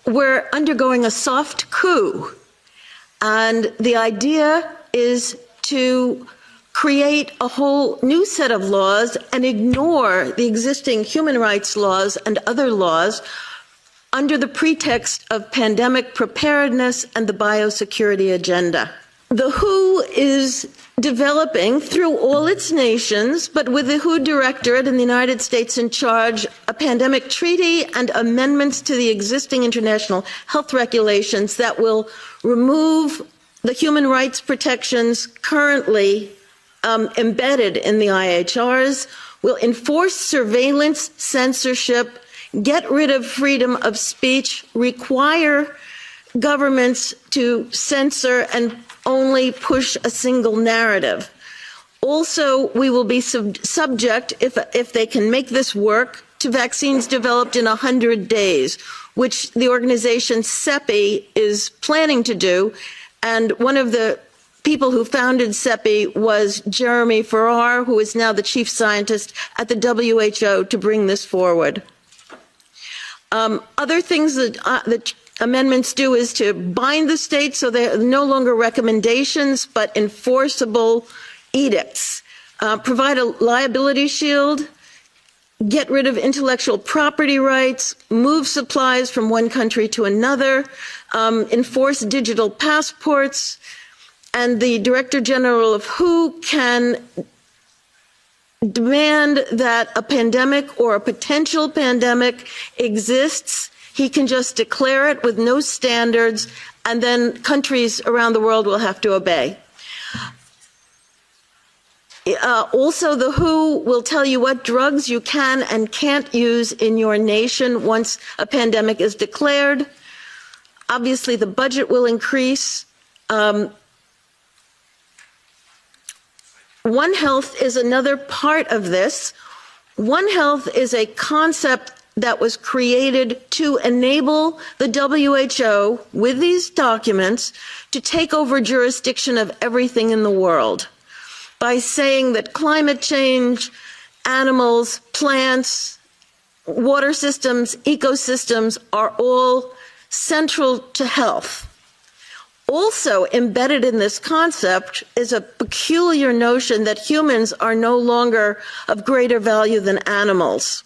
we're undergoing a soft coup, and the idea is to create a whole new set of laws and ignore the existing human rights laws and other laws under the pretext of pandemic preparedness and the biosecurity agenda. The WHO is developing through all its nations, but with the WHO Directorate in the United States in charge, a pandemic treaty and amendments to the existing international health regulations that will remove the human rights protections currently embedded in the IHRs, will enforce surveillance, censorship, get rid of freedom of speech, require governments to censor and only push a single narrative. Also, we will be subject, if they can make this work, to vaccines developed in 100 days, which the organization CEPI is planning to do. And one of the people who founded CEPI was Jeremy Farrar, who is now the chief scientist at the WHO, to bring this forward. Other things that the amendments do is to bind the states so they're no longer recommendations but enforceable edicts, provide a liability shield, get rid of intellectual property rights, move supplies from one country to another, enforce digital passports, and the Director General of WHO can demand that a pandemic or a potential pandemic exists. He can just declare it with no standards, and then countries around the world will have to obey. Also, the WHO will tell you what drugs you can and can't use in your nation once a pandemic is declared. Obviously, the budget will increase. One Health is another part of this. One Health is a concept that was created to enable the WHO, with these documents, to take over jurisdiction of everything in the world by saying that climate change, animals, plants, water systems, ecosystems are all central to health. Also embedded in this concept is a peculiar notion that humans are no longer of greater value than animals.